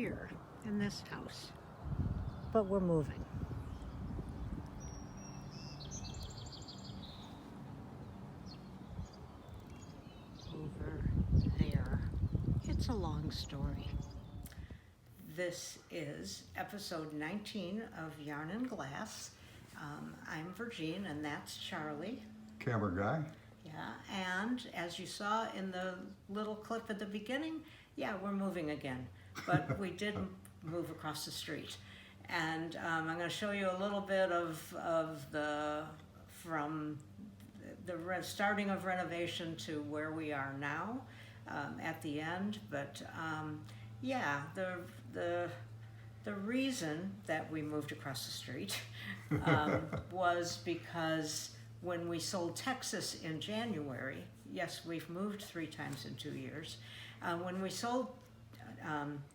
here in this house, but we're moving. Over there. It's a long story. This is episode 19 of Yarn and Glass. I'm Virgine and that's Charlie. Camera guy. Yeah, and as you saw in the little clip at the beginning, yeah, we're moving again, but we did move across the street. And I'm going to show you a little bit of the starting of renovation to where we are now at the end. But yeah, the reason that we moved across the street was because when we sold Texas in January, yes, we've moved 3 times in 2 years. When we sold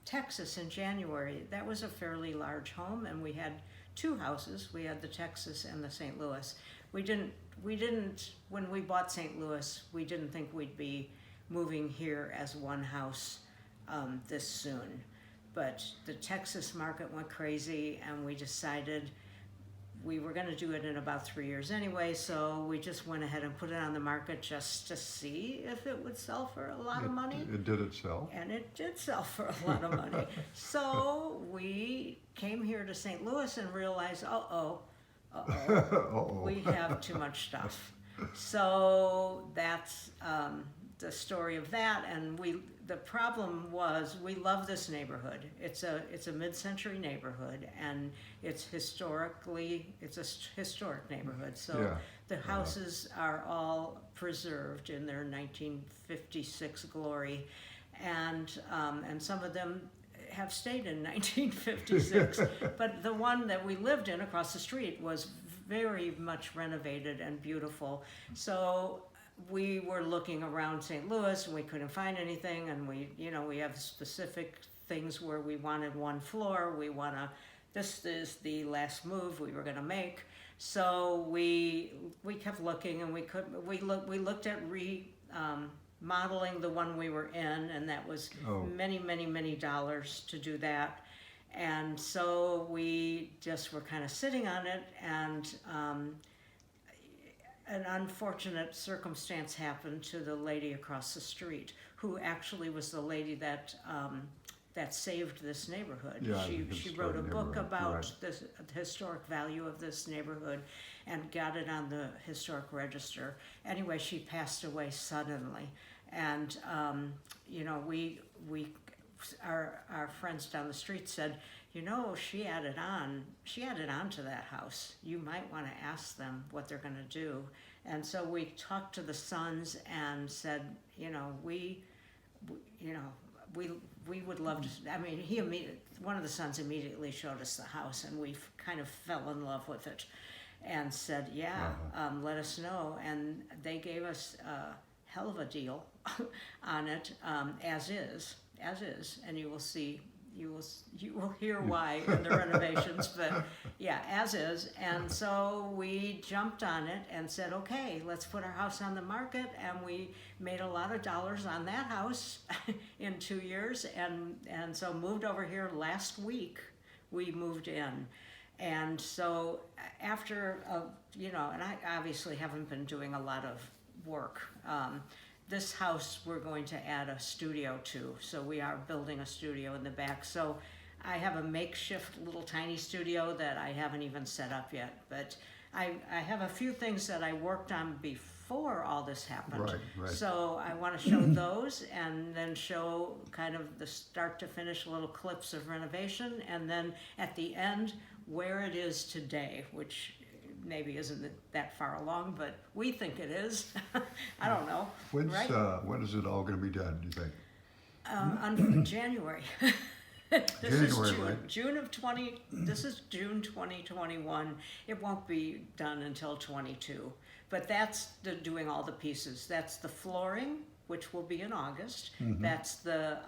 Texas in January, that was a fairly large home, and we had 2 houses. We had the Texas and the St. Louis. We didn't, when we bought St. Louis, we didn't think we'd be moving here as one house this soon. But the Texas market went crazy, and we decided we were going to do it in about 3 years anyway, so we just went ahead and put it on the market just to see if it would sell for a lot of money. It did it sell. And it did sell for a lot of money. So we came here to St. Louis and realized, we have too much stuff. So that's the story of that. And the problem was, we love this neighborhood. It's a mid-century neighborhood, and it's a historic neighborhood. So Yeah. the houses are all preserved in their 1956 glory, and some of them have stayed in 1956. But the one that we lived in across the street was very much renovated and beautiful. So we were looking around St. Louis and we couldn't find anything, and we have specific things where we wanted one floor. This is the last move we were going to make. So we kept looking, and we looked at modeling the one we were in, and that was many dollars to do that. And so we just were kind of sitting on it, and an unfortunate circumstance happened to the lady across the street, who actually was the lady that saved this neighborhood. Yeah, she wrote a book about the historic value of this neighborhood and got it on the historic register. Anyway, she passed away suddenly, and our friends down the street said, she added on to that house. You might want to ask them what they're going to do. And so we talked to the sons and said, we would love to. I mean, one of the sons immediately showed us the house, and we kind of fell in love with it, and said, let us know. And they gave us a hell of a deal on it, as is, and you will see. You will hear why in the renovations, but yeah, as is. And so we jumped on it and said, okay, let's put our house on the market. And we made a lot of dollars on that house in 2 years. And so moved over here last week. We moved in. And so after, and I obviously haven't been doing a lot of work. This house we're going to add a studio to, so we are building a studio in the back. So I have a makeshift little tiny studio that I haven't even set up yet, but I have a few things that I worked on before all this happened. Right. So I want to show those, and then show kind of the start to finish little clips of renovation, and then at the end where it is today, which maybe isn't that far along, but we think it is. I don't know. When is it all going to be done, do you think? January. June of 20. This is June 2021. It won't be done until 22. But that's doing all the pieces. That's the flooring, which will be in August. Mm-hmm. That's the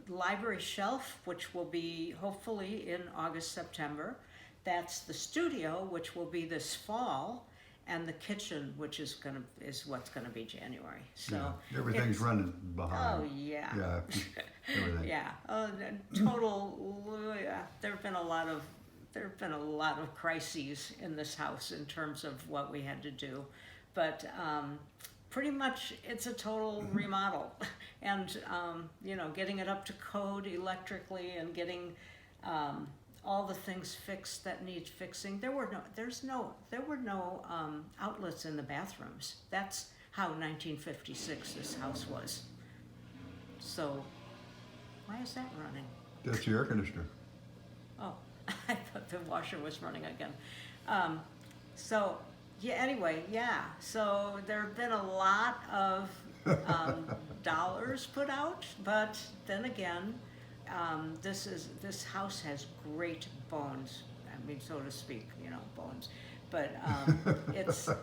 library shelf, which will be hopefully in August, September. That's the studio, which will be this fall. and the kitchen, which is what's gonna be January. So Yeah. Everything's it's- running behind. Oh yeah. Yeah, everything. Yeah. Total. Yeah. There've been a lot of crises in this house in terms of what we had to do, but pretty much it's a total remodel, and getting it up to code electrically and getting all the things fixed that need fixing. There were no outlets in the bathrooms. That's how 1956 this house was. So, why is that running? That's the air conditioner. Oh, I thought the washer was running again. So, yeah, anyway, yeah. So there have been a lot of dollars put out, but then again, this house has great bones. I mean, so to speak, bones. But it's a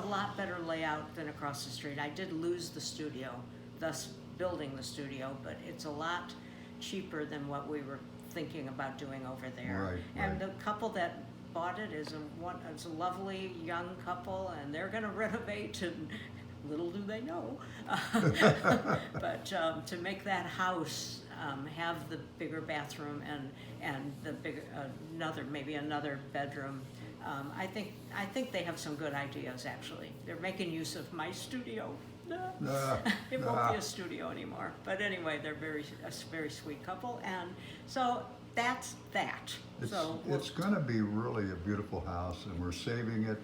lot better layout than across the street. I did lose the studio, thus building the studio, but it's a lot cheaper than what we were thinking about doing over there. Right, and right. the couple that bought it is a lovely young couple, and they're going to renovate, and little do they know. But to make that house have the bigger bathroom and the bigger maybe another bedroom, I think they have some good ideas. Actually, they're making use of my studio. It won't be a studio anymore. But anyway, they're a very sweet couple, and so that's that. It's going to be really a beautiful house, and we're saving it.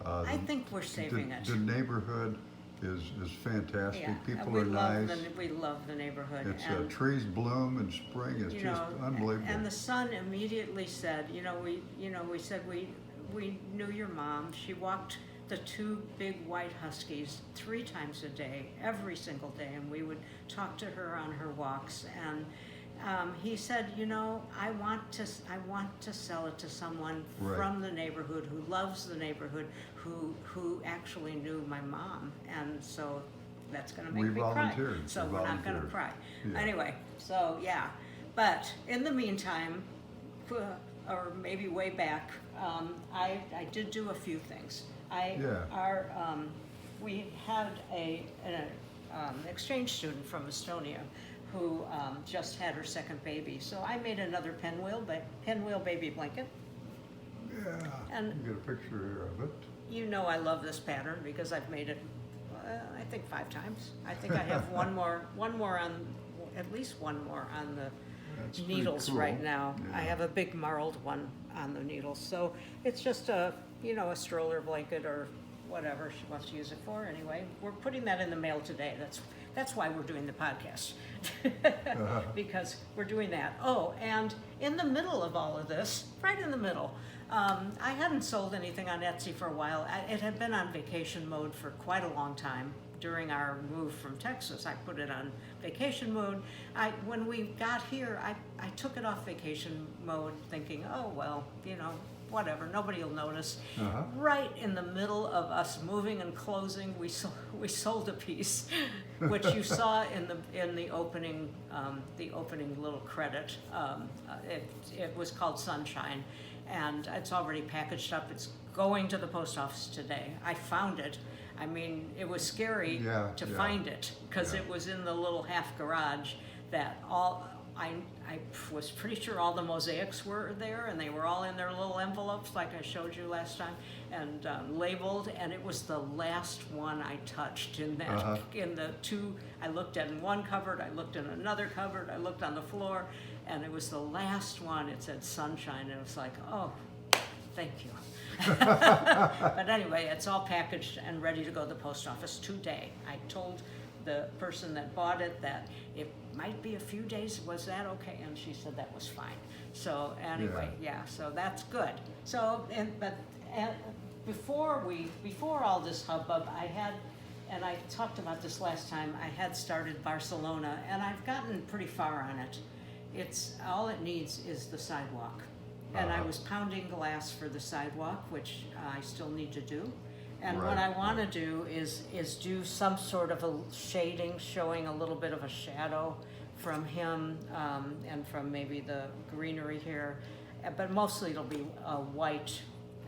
I think we're saving it. The neighborhood is fantastic. Yeah, People are nice. We love the neighborhood. It's trees bloom in spring. It's just unbelievable. And the son immediately said, we said we knew your mom. She walked the two big white huskies 3 times a day, every single day, and we would talk to her on her walks. And he said, I want to sell it to someone from the neighborhood who loves the neighborhood, who actually knew my mom, and so that's going to make me cry. So we're not going to cry. Yeah. Anyway, so yeah, but in the meantime, or maybe way back, I did do a few things. We had an exchange student from Estonia who just had her second baby. So I made another pinwheel baby blanket. Yeah, and you get a picture here of it. I love this pattern because I've made it, I think 5 times. I think I have at least one more on the needles cool. Right now. Yeah. I have a big marled one on the needles. So it's just a stroller blanket or whatever she wants to use it for. Anyway, we're putting that in the mail today. That's why we're doing the podcast, because we're doing that. Oh, and in the middle of all of this, right in the middle, I hadn't sold anything on Etsy for a while. It had been on vacation mode for quite a long time. During our move from Texas, I put it on vacation mode. When we got here, I took it off vacation mode thinking, oh, well, whatever, nobody will notice. Right in the middle of us moving and closing, we sold a piece, which you saw in the opening little credit. It was called Sunshine, and it's already packaged up. It's going to the post office today. I found it. I mean, it was scary to find it because it was in the little half garage that I was pretty sure all the mosaics were there, and they were all in their little envelopes like I showed you last time, and labeled, and it was the last one I touched in that, in the 2, I looked at in one cupboard, I looked in another cupboard, I looked on the floor, and it was the last one. It said Sunshine, and it was like, oh, thank you. But anyway, it's all packaged and ready to go to the post office today. I told the person that bought it that it might be a few days. Was that okay? And she said that was fine. So anyway, so that's good. So before all this hubbub, and I talked about this last time, I had started Barcelona, and I've gotten pretty far on it. All it needs is the sidewalk. And I was pounding glass for the sidewalk, which I still need to do. And what I want to do is do some sort of a shading, showing a little bit of a shadow from him and from maybe the greenery here. But mostly it'll be a white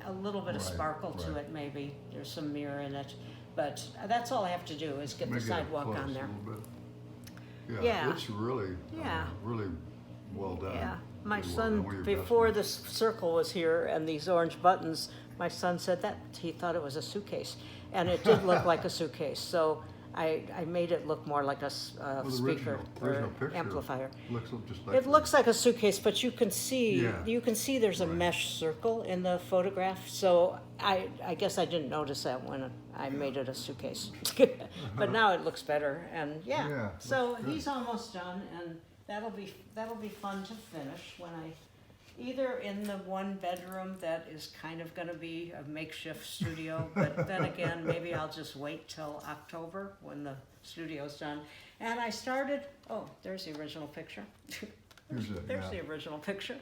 a little bit of Right, sparkle to right. it maybe. There's some mirror in it. But that's all I have to do is get the Make it up sidewalk close on a there. little bit. Yeah. It's really, Yeah. really well done. Yeah, my Really well done. One son, of your best before ones. this circle was here and these orange buttons, my son said that he thought it was a suitcase. And it did look like a suitcase, so I made it look more like a Well, the speaker original or picture amplifier. Looks just like It looks like a suitcase, but you can see, Yeah. there's a Right. mesh circle in the photograph, so I guess I didn't notice that when I made it a suitcase. But now it looks better, and Yeah, so looks good. he's almost done, and that'll be fun to finish when either in the one bedroom that is kind of gonna be a makeshift studio, but then again, maybe I'll just wait till October when the studio's done. And I started, there's the original picture. Here's it, There's yeah. the original picture.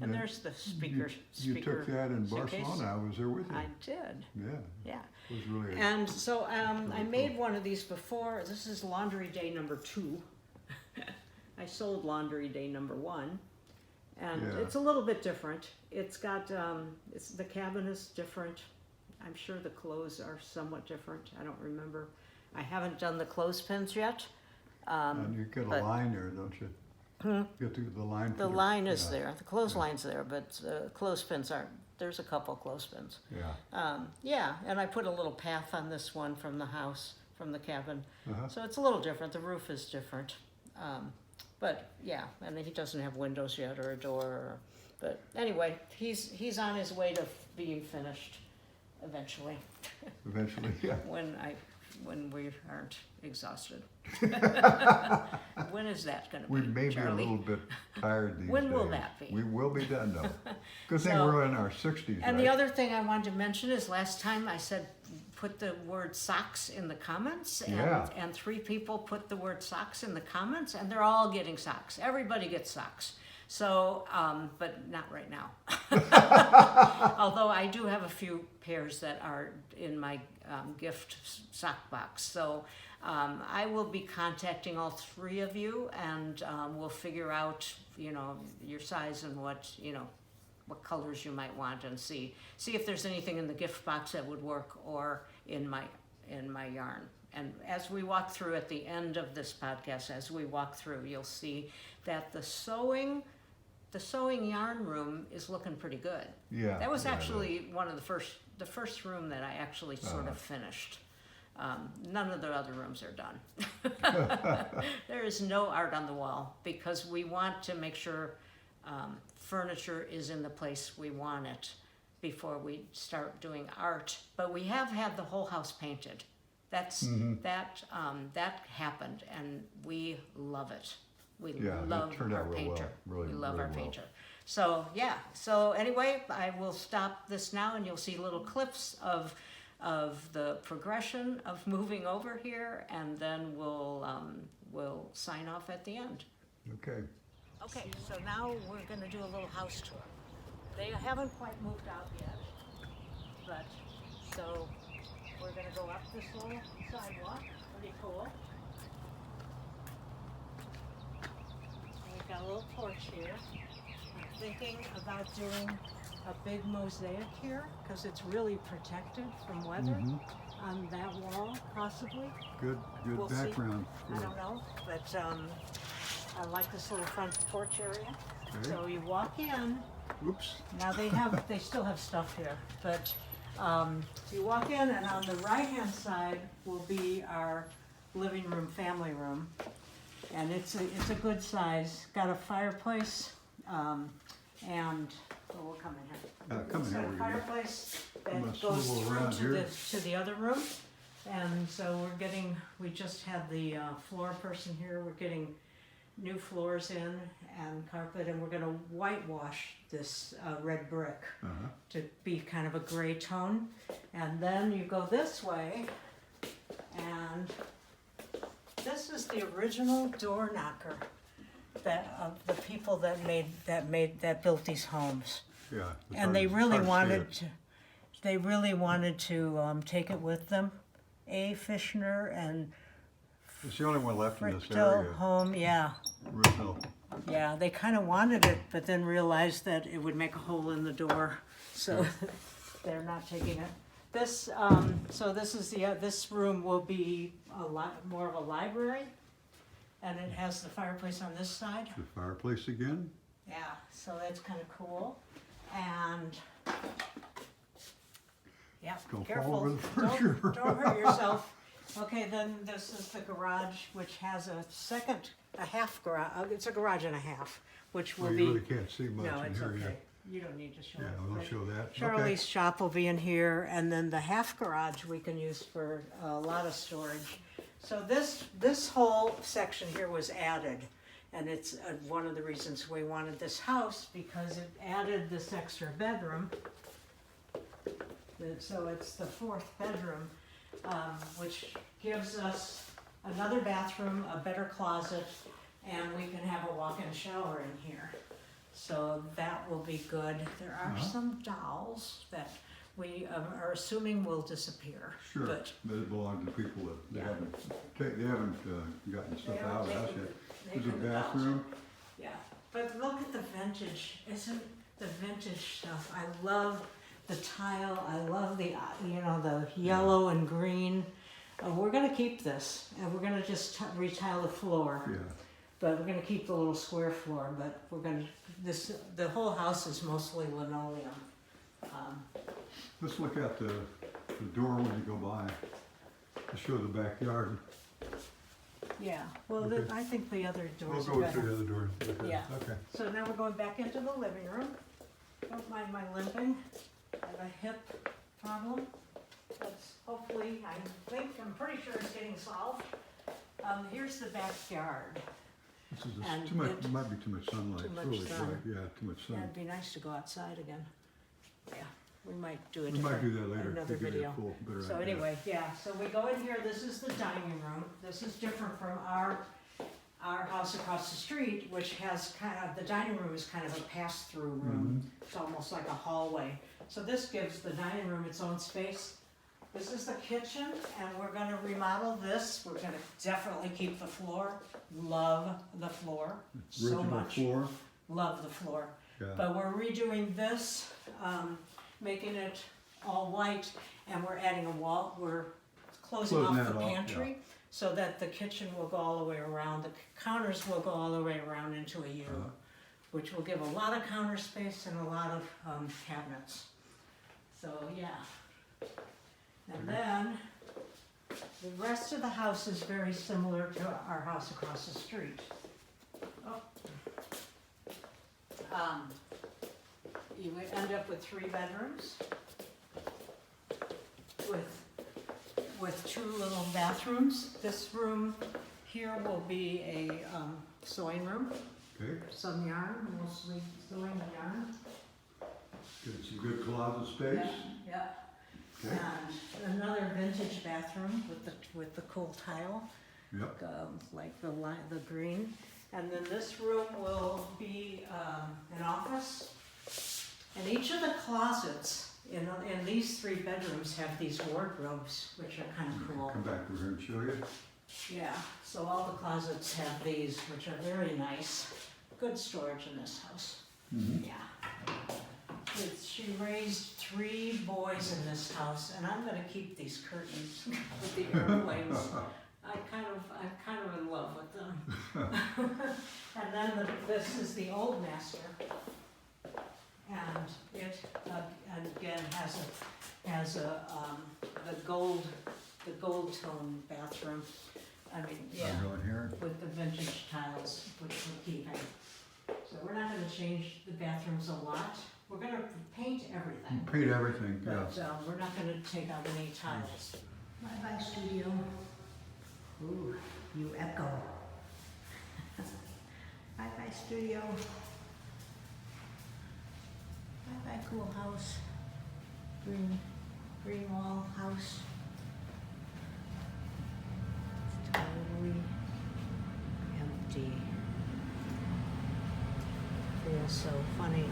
And Yeah. there's the speaker You took that in suitcase. Barcelona. I was there with you. I did, Yeah, yeah. it was really. And so I Really made cool. one of these before. This is laundry day number 2. I sold laundry day number 1. And Yeah. it's a little bit different. It's got, the cabin is different. I'm sure the clothes are somewhat different. I don't remember. I haven't done the clothespins yet. And you get a but- line there, don't you? Get the line. The for line is yeah, there. The clothesline's there, but clothespins aren't. There's a couple clothespins. Yeah. Yeah, and I put a little path on this one from the house, from the cabin. Uh-huh. So it's a little different. The roof is different. But yeah, and he doesn't have windows yet or a door. But anyway, he's on his way to being finished eventually Eventually, yeah. when we aren't exhausted. When is that going to be, We may be a Charlie? little bit tired these When days. will that be? We will be done though. Good thing So- we're in our 60s, And right? the other thing I wanted to mention is last time I said put the word socks in the comments, and, Yeah. and 3 people put the word socks in the comments, and they're all getting socks. Everybody gets socks. So, but not right now. Although I do have a few pairs that are in my gift sock box. So I will be contacting all 3 of you, and we'll figure out, your size and what colors you might want, and see if there's anything in the gift box that would work, or in my yarn. And as we walk through at the end of this podcast, as we walk through, you'll see that the sewing yarn room is looking pretty good. Yeah. That was yeah, actually one of the first room that I actually sort of finished. None of the other rooms are done. There is no art on the wall, because we want to make sure furniture is in the place we want it before we start doing art. But we have had the whole house painted. That happened, and we love it. We Yeah, it love turned our out real well. painter. Really, we love really our well. painter. So yeah. So anyway, I will stop this now, and you'll see little clips of the progression of moving over here, and then we'll sign off at the end. Okay. Okay, so now we're going to do a little house tour. They haven't quite moved out yet, but so we're going to go up this little sidewalk. Pretty cool. And we've got a little porch here. I'm thinking about doing a big mosaic here, because it's really protected from weather on that wall, possibly. Good We'll see. background. I don't know, but I like this little front porch area. Okay. So you walk in. Oops. Now they still have stuff here, but you walk in, and on the right-hand side will be our living room, family room, and it's a good size. Got a fireplace, and we'll come in here. Come in It's here, got a we can- fireplace I'm gonna that goes swivel through around here. to the other room, and so we just had the floor person here. We're getting new floors in and carpet, and we're going to whitewash this red brick Uh-huh. to be kind of a gray tone. And then you go this way, and this is the original door knocker that of the people that built these homes. Yeah. it's And hard- they it's really hard to wanted see it. they really wanted to take it with them. A. Fishner and It's the only one left in this Frictel area. home, yeah. Original. Yeah, they kind of wanted it, but then realized that it would make a hole in the door. So they're not taking it. This, so this is this room will be more of a library, and it has the fireplace on this side. The fireplace again? Yeah, so that's kind of cool, and, yeah, Don't fall careful. over the furniture. Don't hurt yourself. Okay, then this is the garage, which has a half garage, it's a garage and a half, which will Well, be. you really can't see much No, in it's here okay. yet. You don't need to show Yeah, it. we'll but show that. Charlie's shop will be in here, and then the half garage we can use for a lot of storage. So this whole section here was added, and it's one of the reasons we wanted this house, because it added this extra bedroom. So it's the fourth bedroom, which gives us another bathroom, a better closet, and we can have a walk-in shower in here. So that will be good. There are some dolls that we are assuming will disappear. Sure, But but it belongs to people that they Yeah. haven't gotten stuff out of the house yet. There's a taken the dolls. bathroom. Yeah, but look at the vintage. Isn't the vintage stuff? I love the tile. I love the the yellow and green. We're gonna keep this, and we're gonna just retile the floor. Yeah, But we're gonna keep the little square floor. But we're gonna the whole house is mostly linoleum. let's look at the door when you go by to show the backyard. Yeah. Well, Okay. I think the other We'll doors are go better. through the other door. Okay. Yeah. Okay. So now we're going back into the living room. Don't mind my limping. I have a hip problem. That's hopefully, I'm pretty sure it's getting solved. Here's the backyard. This is And too much. it- It might be too much sunlight. Too It's much really sun. bright. Yeah, too much Yeah, sun. it'd be nice to go outside again. Yeah, we might do a We might do that later. another to give you video. a full, better So idea. anyway, yeah, so we go in here, this is the dining room. This is different from our house across the street, which has the dining room is kind of a pass-through room. Mm-hmm. It's almost like a hallway. So this gives the dining room its own space. This is the kitchen, and we're gonna remodel this. We're gonna definitely keep the floor. Love the floor so Original much. floor. Love the floor. Yeah. But we're redoing this, making it all white, and we're adding a wall. We're closing Closing off that the off, pantry so that the kitchen will go all the way around. The counters will go all the way around into a U, which will give a lot of counter space and a lot of cabinets. So yeah. And then the rest of the house is very similar to our house across the street. Oh. You would end up with 3 bedrooms with 2 little bathrooms. This room here will be a sewing room, Okay. some yarn, mostly sewing yarn. Get some good closet space. Yeah. Okay. And another vintage bathroom with the cool tile, Yep. like the green. And then this room will be an office. And each of the closets in these 3 bedrooms have these wardrobes, which are kind of cool. Come back over here and show you. Yeah, so all the closets have these, which are very nice. Good storage in this house. Mm-hmm. Yeah. She raised 3 boys in this house, and I'm gonna keep these curtains with the airplanes. I'm kind of in love with them. And then this is the old master, and it again has the gold tone bathroom. I mean, yeah, I'm going here. with the vintage tiles, which we're keeping. So we're not gonna change the bathrooms a lot. We're gonna paint everything, Paint everything. but Yeah. we're not gonna take out any tiles. Bye-bye, studio. Ooh, you echo. Bye-bye, studio. Bye-bye, cool house. Green wall house. It's totally empty. Feels so funny.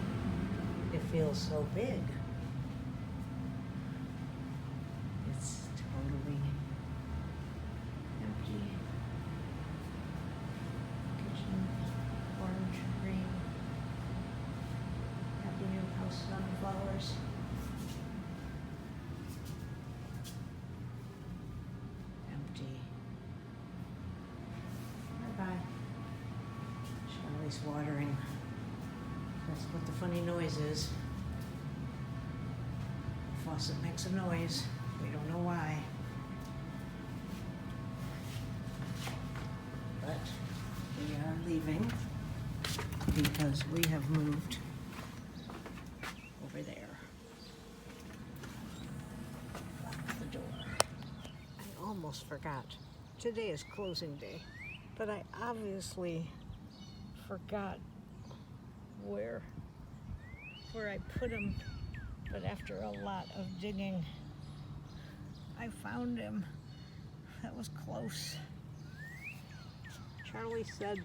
It feels so big. It's totally empty. Kitchen, orange, green. Happy new house sunflowers. He's watering. That's what the funny noise is. Faucet makes a noise. We don't know why. But we are leaving because we have moved over there. Lock the door. I almost forgot. Today is closing day, but I obviously forgot where I put him. But after a lot of digging, I found him. That was close. Charlie said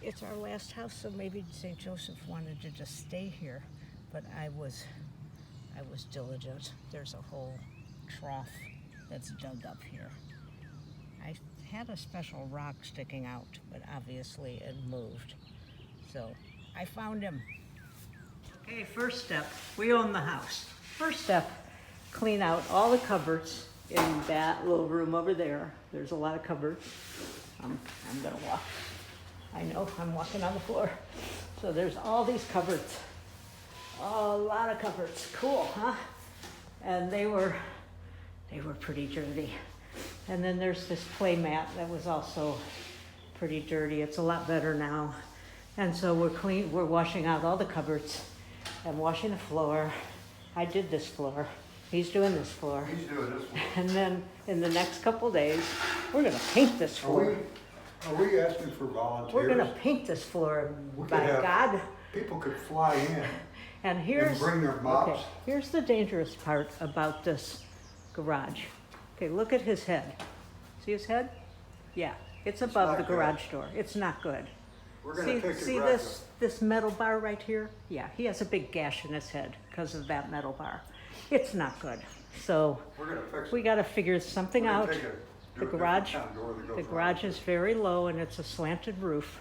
it's our last house, so maybe St. Joseph wanted to just stay here. But I was diligent. There's a whole trough that's dug up here. I had a special rock sticking out, but obviously it moved. So I found him. Okay, first step, we own the house. First step, clean out all the cupboards in that little room over there. There's a lot of cupboards. I'm gonna walk. I know, I'm walking on the floor. So there's all these cupboards. A lot of cupboards, cool, huh? And they were pretty dirty. And then there's this play mat that was also pretty dirty. It's a lot better now. And so we're washing out all the cupboards. I'm washing the floor. I did this floor. He's doing this floor. He's doing this one. And then in the next couple days, we're gonna paint this floor. Are we asking for volunteers? We're gonna paint this floor, We could by have- God. People could fly in And and bring their mops. okay, here's the dangerous part about this garage. Okay, look at his head. See his head? Yeah, it's above not the good. garage door. It's not good. We're gonna take the See garage this metal bar right here? Yeah, he has a big gash in his head because of that metal bar. It's not good. So We're gonna fix we it. got to figure something We're gonna out. take a- do The a different garage, kind of door that goes the around garage it. is very low and it's a slanted roof.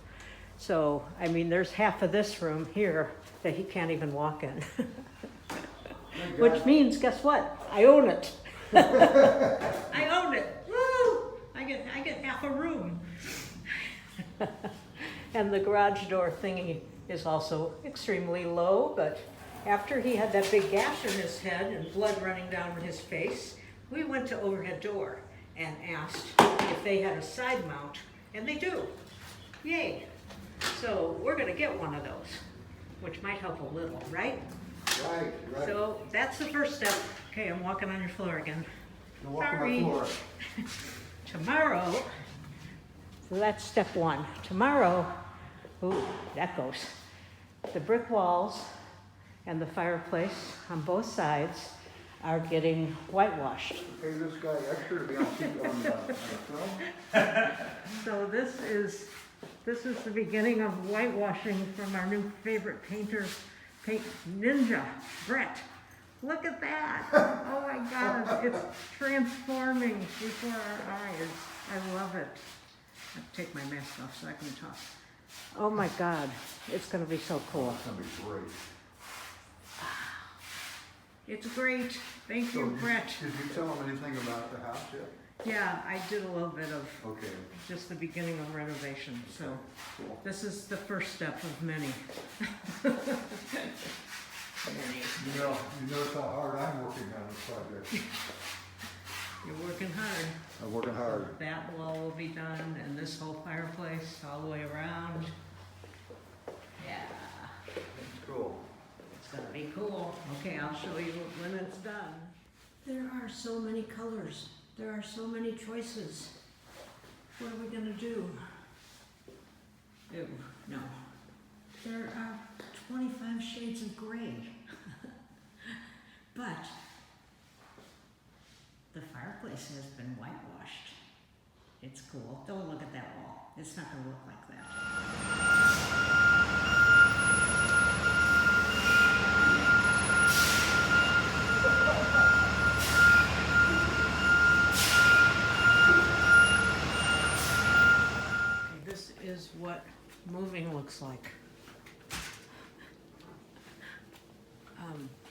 So, I mean, there's half of this room here that he can't even walk in. Thank Which God. means, guess what? I own it. I own it. Woo! I get half a room. And the garage door thingy is also extremely low, but after he had that big gash in his head and blood running down his face, we went to overhead door and asked if they had a side mount, and they do. Yay. So we're gonna get one of those, which might help a little, right? Right. So that's the first step. Okay, I'm walking on your floor again. You're walking sorry. the floor. Tomorrow, so that's step one. Tomorrow, ooh, that goes. The brick walls and the fireplace on both sides are getting whitewashed. Pay this guy extra to be on film? So this is the beginning of whitewashing from our new favorite painter, Paint Ninja, Brett. Look at that. Oh my God, it's transforming before our eyes. I love it. I'll take my mask off so I can talk. Oh my God, it's gonna be so cool. It's gonna be great. It's great. Thank So you, did Brett. you tell him anything about the house yet? Yeah, I did a little bit of Okay, just the beginning of renovation, so cool. this is the first step of many. Many. You notice how hard I'm working on this project. You're working hard. I'm working hard. That wall will be done, and this whole fireplace all the way around. Yeah, Cool. it's gonna be cool. Okay, I'll show you when it's done. There are so many colors. There are so many choices. What are we gonna do? Ew, no. There are 25 shades of gray. But the fireplace has been whitewashed. It's cool. Don't look at that wall. It's not gonna look like that. Okay, this is what moving looks like.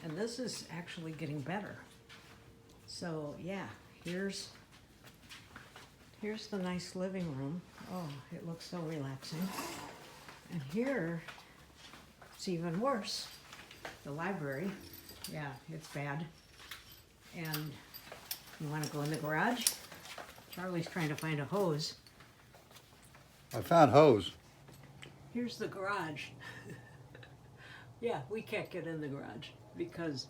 And this is actually getting better. So yeah, here's the nice living room. Oh, it looks so relaxing. And here, it's even worse. The library, yeah, it's bad. And you wanna go in the garage? Charlie's trying to find a hose. I found hose. Here's the garage. Yeah, we can't get in the garage because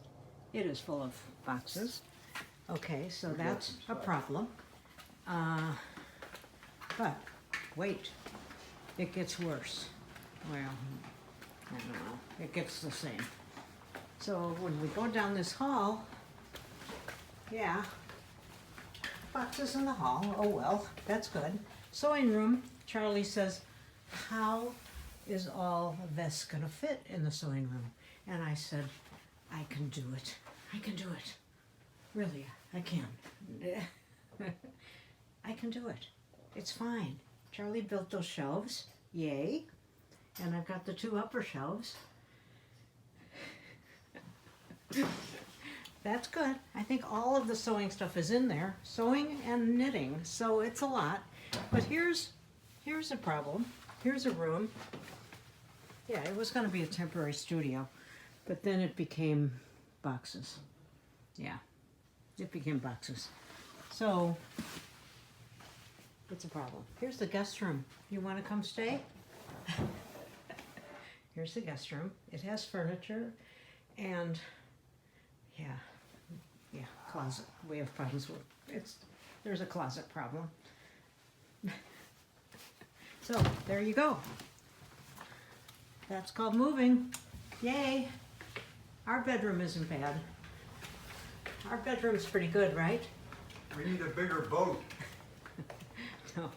it is full of boxes. Okay, so We got that's some a stuff. problem. But wait, it gets worse. Well, I don't know, it gets the same. So when we go down this hall, yeah, boxes in the hall, oh well, that's good. Sewing room, Charlie says, how is all of this gonna fit in the sewing room? And I said, I can do it. I can do it. Really, I can. I can do it. It's fine. Charlie built those shelves, yay. And I've got the 2 upper shelves. That's good. I think all of the sewing stuff is in there, sewing and knitting, so it's a lot. But here's a problem. Here's a room. Yeah, it was gonna be a temporary studio, but then it became boxes. Yeah, it became boxes. So, it's a problem. Here's the guest room. You wanna come stay? Here's the guest room. It has furniture and, yeah, closet. We have problems with, there's a closet problem. So, there you go. That's called moving. Yay. Our bedroom isn't bad. Our bedroom's pretty good, right? We need a bigger boat. No,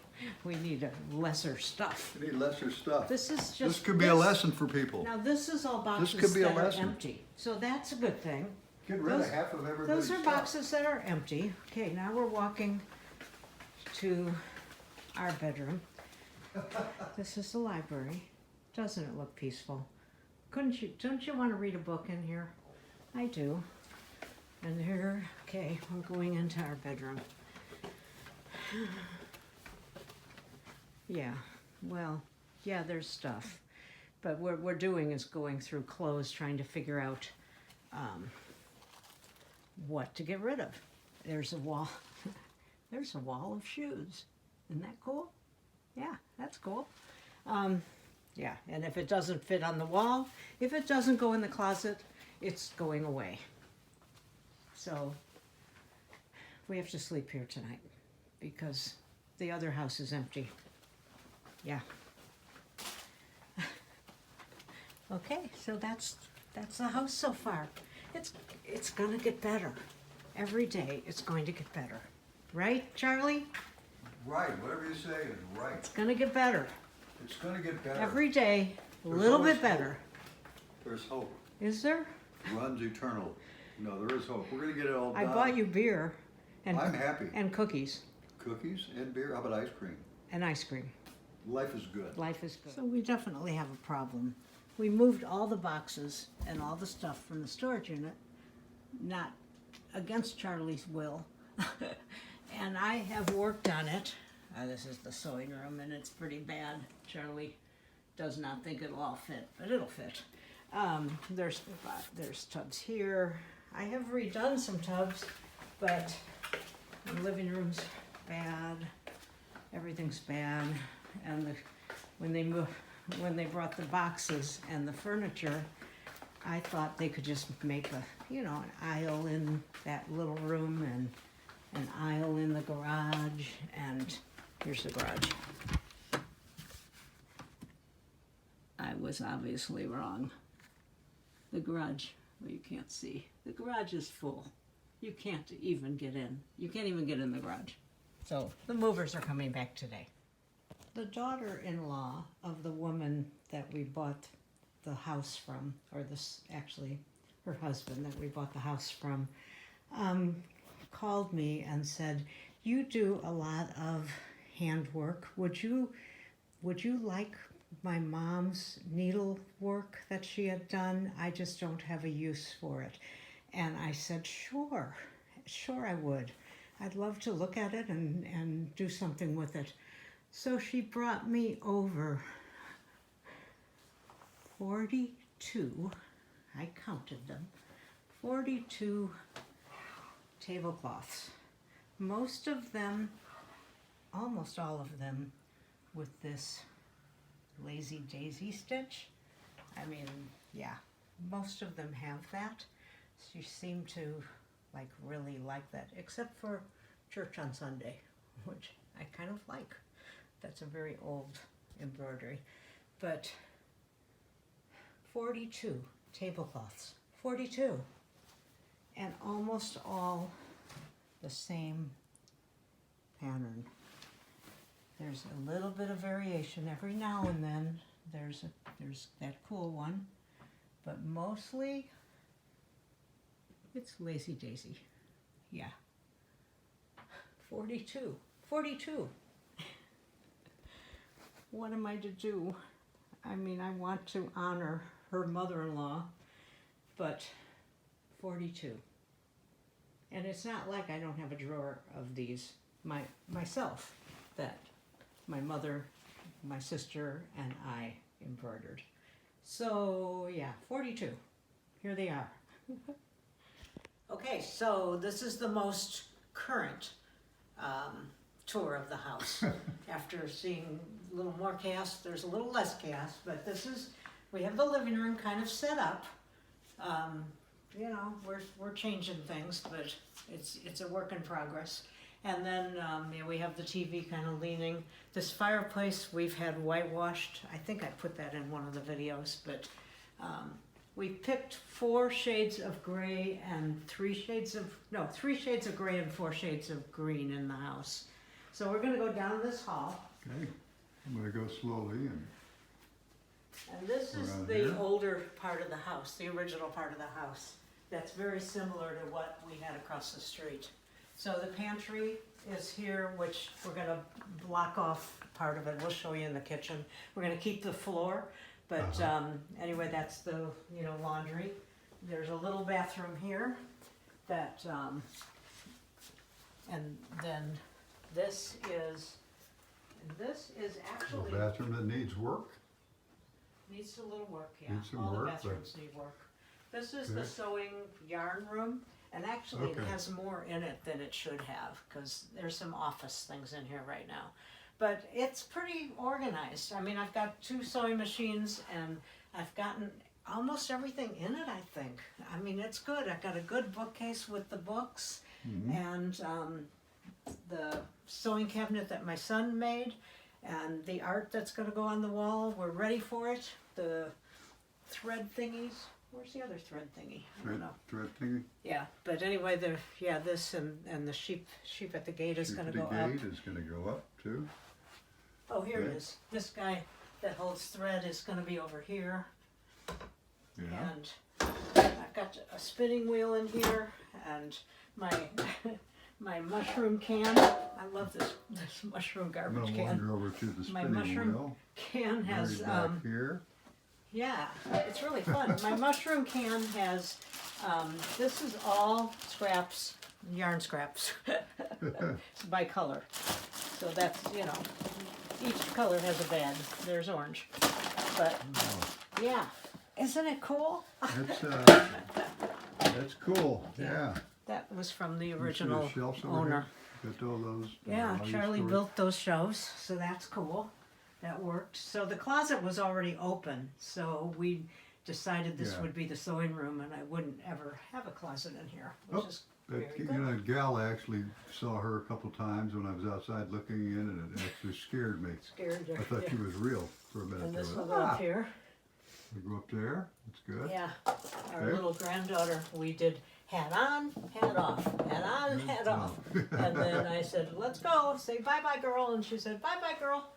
we need lesser stuff. We need lesser stuff. This is just. This could be a lesson for people. Now, this is all boxes could be a that are lesson. empty. So that's a good thing. Get rid those- of half of everybody's Those are stuff. boxes that are empty. Okay, now we're walking to our bedroom. This is the library. Doesn't it look peaceful? Don't you want to read a book in here? I do. And here, okay, we're going into our bedroom. Yeah, well, yeah, there's stuff. But what we're doing is going through clothes, trying to figure out what to get rid of. There's a wall. There's a wall of shoes. Isn't that cool? Yeah, that's cool. Yeah, and if it doesn't fit on the wall, if it doesn't go in the closet, it's going away. So we have to sleep here tonight because the other house is empty. Yeah. Okay, so that's the house so far. It's gonna get better. Every day it's going to get better. Right, Charlie? Right, whatever you say is right. It's gonna get better. It's gonna get better. Every day, a There's little always bit better. There's hope. Is there? Runs eternal. No, there is hope. We're gonna get it all I done. bought you beer and I'm happy. and cookies Cookies and beer. How about ice cream? and ice cream. Life is good. Life is good. So we definitely have a problem. We moved all the boxes and all the stuff from the storage unit, not against Charlie's will. And I have worked on it. This is the sewing room and it's pretty bad. Charlie does not think it'll all fit, but it'll fit. There's tubs here. I have redone some tubs, but the living room's bad. Everything's bad. And when they brought the boxes and the furniture, I thought they could just make an aisle in that little room and an aisle in the garage, and here's the garage. I was obviously wrong. The garage, well, you can't see. The garage is full. You can't even get in. You can't even get in the garage. So the movers are coming back today. The daughter-in-law of the woman that we bought the house from, or actually her husband that we bought the house from, called me and said, "You do a lot of handwork. Would you like my mom's needlework that she had done? I just don't have a use for it." And I said, sure I would. I'd love to look at it and do something with it. So she brought me over 42, I counted them, 42 tablecloths. Most of them, almost all of them, with this lazy daisy stitch. I mean, yeah, most of them have that. She seemed to really like that, except for church on Sunday, which I kind of like. That's a very old embroidery. But 42 tablecloths, 42, and almost all the same pattern. There's a little bit of variation every now and then. There's that cool one, but mostly it's lazy daisy. Yeah. 42. What am I to do? I mean, I want to honor her mother-in-law, but 42. And it's not like I don't have a drawer of these myself that my mother, my sister, and I embroidered. So yeah, 42. Here they are. Okay, so this is the most current tour of the house. After seeing a little more chaos, there's a little less chaos, but we have the living room kind of set up. You know, we're changing things, but it's a work in progress. And then we have the TV kind of leaning. This fireplace we've had whitewashed. I think I put that in one of the videos, but we picked 4 shades of gray and 3 shades of gray and 4 shades of green in the house. So we're gonna go down this hall. Okay, I'm gonna go slowly And this is around the here. older part of the house, the original part of the house. That's very similar to what we had across the street. So the pantry is here, which we're gonna block off part of it. We'll show you in the kitchen. We're gonna keep the floor, but anyway, that's the laundry. There's a little bathroom here that, and then this is actually A bathroom that needs work. needs a little work. Yeah, Needs some all work, the bathrooms need work. This is the Okay. sewing yarn room, and actually it Okay. has more in it than it should have, because there's some office things in here right now. But it's pretty organized. I mean, I've got 2 sewing machines, and I've gotten almost everything in it, I think. I mean, it's good. I've got a good bookcase with the books, and the sewing cabinet that my son made, and the art that's going to go on the wall. We're ready for it. The thread thingies. Where's the other thread thingy? I don't know. Thread thingy. Yeah, but anyway, this and the sheep at the gate is going to go The up. gate is gonna go up too. Oh, here it Okay. is. This guy that holds thread is going to be over here. Yeah. And I've got a spinning wheel in here, and my my mushroom can. I love this mushroom I'm garbage gonna can. wander over to the My spinning mushroom wheel. Can has Very back here. yeah, it's really fun. My mushroom can has this is all scraps, yarn scraps by color. So that's each color has a bag. There's orange, but yeah, isn't it cool? That's cool. Yeah. That was from the You see the original shelves over owner. here? Got all those. Yeah, all your Charlie storage. built those shelves, so that's cool. That worked. So the closet was already open, so we decided this Yeah. would be the sewing room, and I wouldn't ever have a closet in here, which Oh, is That, very good. that gal, I actually saw her a couple times when I was outside looking in, and it actually scared me. Scared I thought she was real for a minute. And there. this I will went, go up here. We go up there. That's good. Yeah, our Okay. little granddaughter, we did hat on, hat off, hat on, hat off. And then I said, let's go, say bye-bye, girl. And she said, bye-bye, girl.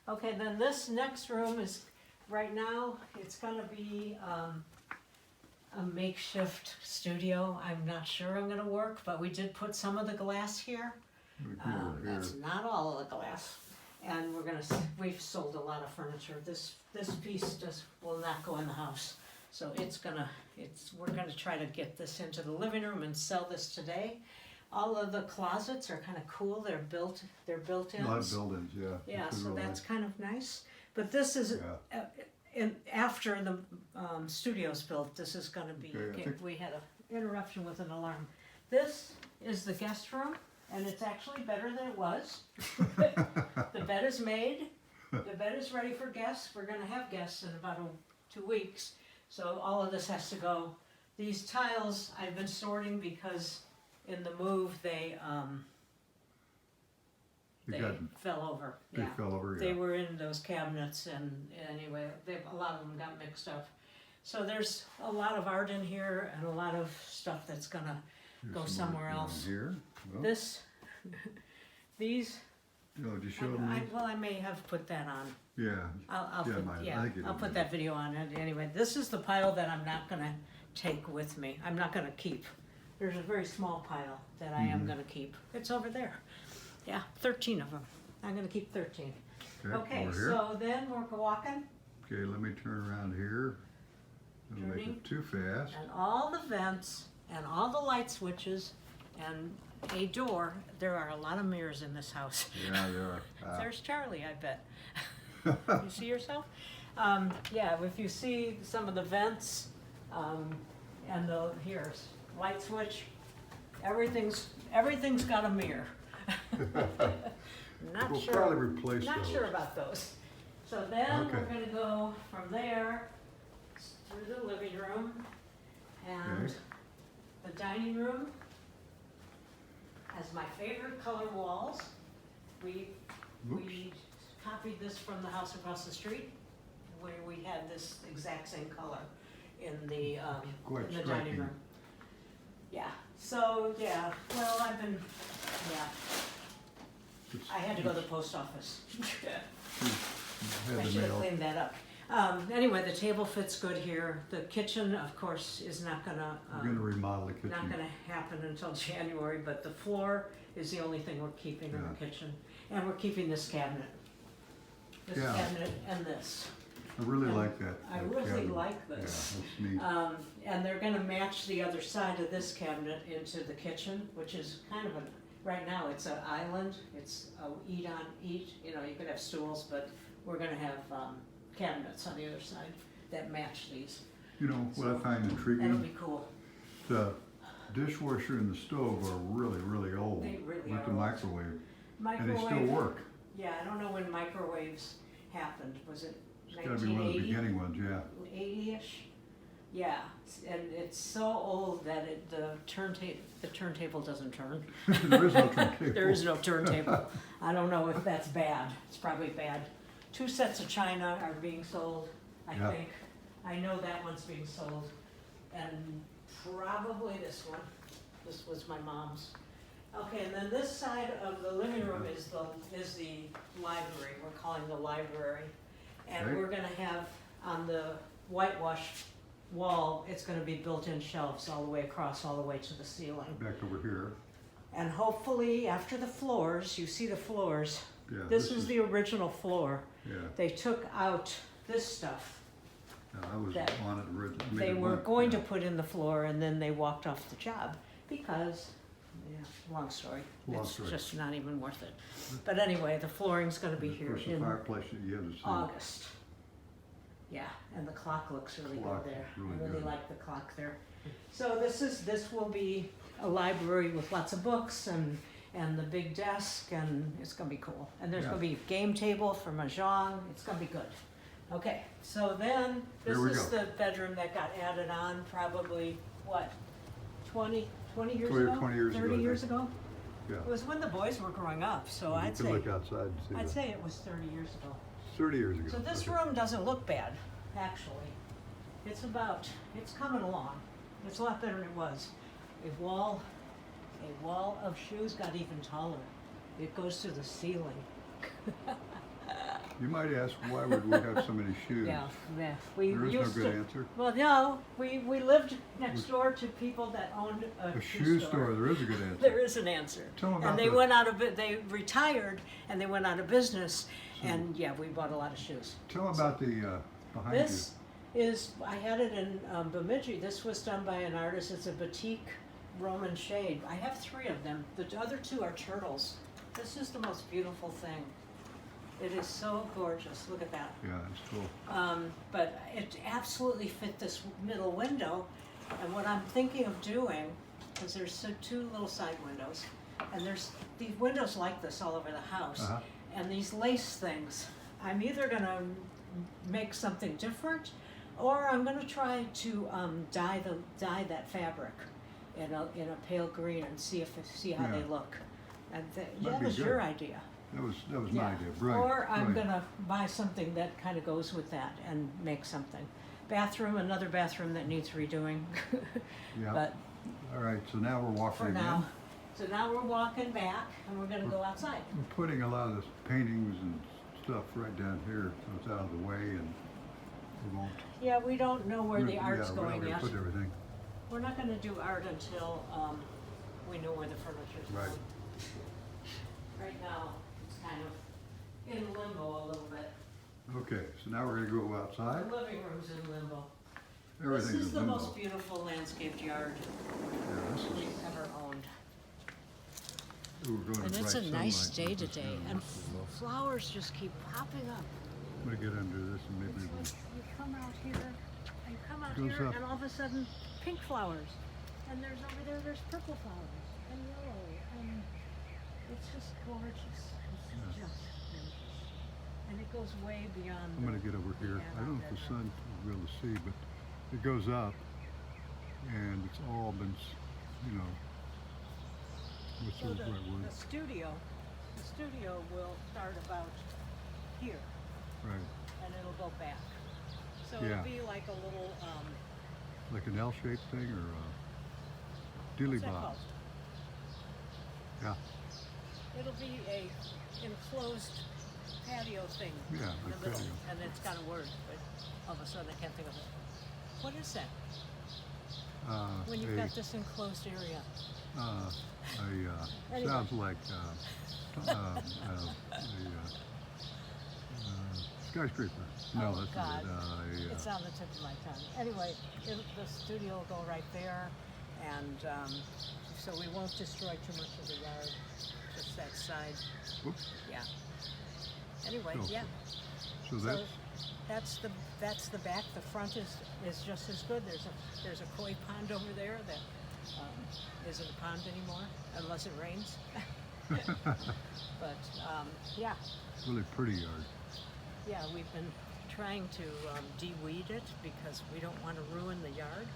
Okay, then this next room is, right now, it's gonna be a makeshift studio. I'm not sure I'm gonna work, but we did put some of the glass here. Here. That's not all of the glass. And we've sold a lot of furniture. This piece will not go in the house. So we're gonna try to get this into the living room and sell this today. All of the closets are kind of cool. They're built-ins. A lot of buildings, yeah. Yeah, Which is so real that's nice. kind of nice. But this is, Yeah. after the studio's built, this is gonna be, Okay, I think- we had an interruption with an alarm. This is the guest room, and it's actually better than it was. The bed is made, the bed is ready for guests. We're gonna have guests in about 2 weeks, so all of this has to go. These tiles I've been sorting because in the move they They got, fell over. they Yeah. fell over, They yeah. were in those cabinets, and anyway, a lot of them got mixed up. So there's a lot of art in here and a lot of stuff that's gonna Here's go some more somewhere down else. Here, well, This, these, just show them these? well, I may have put that on. Yeah, I'll Yeah, put, I yeah, think you I'll did. put that video on it. Anyway, this is the pile that I'm not gonna take with me. I'm not gonna keep. There's a very small pile that I am Mhm. gonna keep. It's over there. Yeah, 13 of them. I'm gonna keep 13. Okay, over here. so then we're walking, Okay, let me turn around here. Don't make Turning. it too fast. and all the vents, and all the light switches, and a door. There are a lot of mirrors in this house. Yeah, there are. There's Charlie, I bet. You see yourself? Yeah, if you see some of the vents, and here's light switch, everything's got a mirror. Not We'll sure. probably replace Not those. sure about those. So then we're Okay. gonna go from there through the living room, and Okay. the dining room has my favorite color walls. We copied this from the house across the street, where we had this exact same color in the Quite in the dining striking. room. Yeah. So yeah. Well, yeah. It's- I had to go to the post office. Had I the should have mail. cleaned that up. Anyway, the table fits good here. The kitchen, of course, is not gonna, We're gonna remodel the kitchen. not gonna happen until January, but the floor is the only thing we're keeping in the kitchen. And we're keeping this cabinet. This Yeah. cabinet and this. I really and like that. I that really cabinet. like this. Yeah, that's neat. And they're gonna match the other side of this cabinet into the kitchen, which is kind of right now it's an island. It's a eat, you know, you could have stools, but we're gonna have, cabinets on the other side that match these. You know, what I find That'll intriguing, be cool. the dishwasher and the stove are really, really old. They really With are the old. microwave, and Microwave. they still work. Yeah, I don't know when microwaves happened. Was it It's gotta be one of the 1980? beginning ones, yeah. 80-ish? Yeah, and it's so old that the turntable doesn't turn. There is no turntable. There is no turntable. I don't know if that's bad. It's probably bad. 2 sets of china are being sold, I Yeah. think. I know that one's being sold. And probably this one. This was my mom's. Okay, and then this side of the living room is the library. We're calling the library. And Okay. we're gonna have on the whitewash wall, it's gonna be built-in shelves all the way across, all the way to the ceiling. Back over here, And hopefully, after the floors, you see the floors, yeah. this is the original floor. Yeah, They took out this stuff. yeah, I was that on it originally. They were going to put in the floor and then they walked off the job because, yeah, long story. Long It's story. just not even worth it. But anyway, the flooring's gonna be here There's a in fireplace that you haven't seen. August. Yeah, and the clock looks really Clock good there. is really I really good. like the clock there. So this will be a library with lots of books and the big desk, and it's gonna be cool. And there's Yeah. gonna be a game table for mahjong. It's gonna be good. Okay, so then this Here we is go. the bedroom that got added on probably what, 20 years 20 or ago? 20 years ago, 30 I years think. ago? Yeah. It was when the boys were growing up, so You I'd can say look outside and see I'd that. say it was 30 years ago. 30 years ago. So this Okay. room doesn't look bad, actually. It's coming along. It's a lot better than it was. A wall of shoes got even taller. It goes to the ceiling. You might ask, why would we have so many shoes? Yeah. We There is no used good to. answer. Well, no, we lived next door to people that owned a A shoe store, there is a good answer. There is an answer. Tell 'em about And they the- went out of it. They retired and they went out of business. And yeah, we bought a lot of shoes. Tell them about the, behind This is, I had it in Bemidji. This was done by an artist. It's a batik Roman shade. I have 3 of them. The other 2 are turtles. This is the most beautiful thing. It is so gorgeous. Look at that. Yeah, it's cool. But it absolutely fit this middle window. And what I'm thinking of doing, because there's two little side windows, and there's these windows like this all over the house, Uh-huh. and these lace things. I'm either gonna make something different, or I'm gonna try to dye that fabric in a pale green and see how they Yeah. look. And That'd that be was good. your idea. That was my Yeah. idea. Brilliant. Or I'm brilliant. gonna buy something that kind of goes with that and make something. Another bathroom that needs redoing. Yeah. But All right, so now we're walking for again. now, so now we're walking back and we're gonna go outside. We're putting a lot of this paintings and stuff right down here, so it's out of the way, and we won't. Yeah, we don't know where the art's we're not going gonna yet. put everything. We're not gonna do art until we know where the furniture's Right. going. Right now, it's kind of in limbo a little bit. Okay, so now we're gonna go outside. The living room's in limbo. Everything's This is in the limbo. most beautiful landscaped yard Yeah, this is. we've ever owned. We're going to And it's bright a nice sunlight, day but it's today, gonna and look a little- flowers just keep popping up. I'm gonna get under this and maybe It's we'll. like you come out here, Goes up. and all of a sudden, pink flowers. And there's over there's purple flowers, and yellow, and it's just gorgeous. It's Yeah. just gorgeous. And it goes way beyond. I'm gonna get over here. I don't know if the sun will be able to see, but it goes up, and it's all been, you know, what's So the right word? the studio will start about here, Right, and it'll go back. So Yeah. it'll be like a little, like an L-shaped thing or a dilly what's that bob. called? Yeah, It'll be a enclosed patio thing Yeah, in like the middle, patio. and it's got a word, but all of a sudden I can't think of it. What is that? When you've got this enclosed area? Anyway. sounds like skyscraper. No, Oh, that's God. not it. It's on the tip of my tongue. Anyway, the studio will go right there, and so we won't destroy too much of the yard, just that side. Whoops. Yeah. Anyway, So- yeah. So So that's that's the back. The front is just as good. There's a koi pond over there that isn't a pond anymore unless it rains. But yeah, really pretty yard. yeah, we've been trying to de-weed it because we don't want to ruin the yard.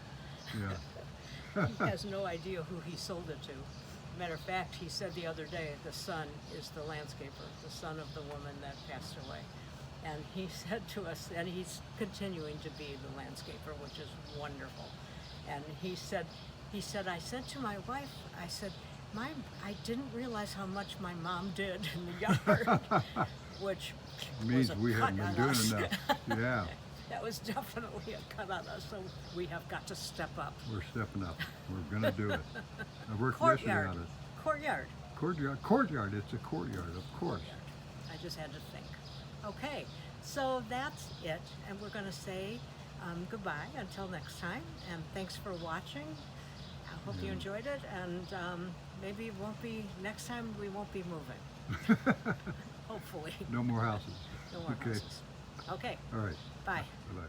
Yeah. He has no idea who he sold it to. Matter of fact, he said the other day the son is the landscaper, the son of the woman that passed away. And he said to us, and he's continuing to be the landscaper, which is wonderful. And he said, I said to my wife, I said, I didn't realize how much my mom did in the yard, which Means was a we cut haven't been on doing us. enough. Yeah, That was definitely a cut on us, so we have got to step up. we're stepping up. We're gonna do it. I worked yesterday Courtyard. on it. Courtyard. Courtyard. It's a courtyard, of course. I just had to think. Okay, so that's it, and we're going to say goodbye until next time, and thanks for watching. I hope you enjoyed it, and maybe it won't be, next time we won't be moving. Hopefully. No more houses. No more Okay. houses. Okay, All right. bye. Bye-bye.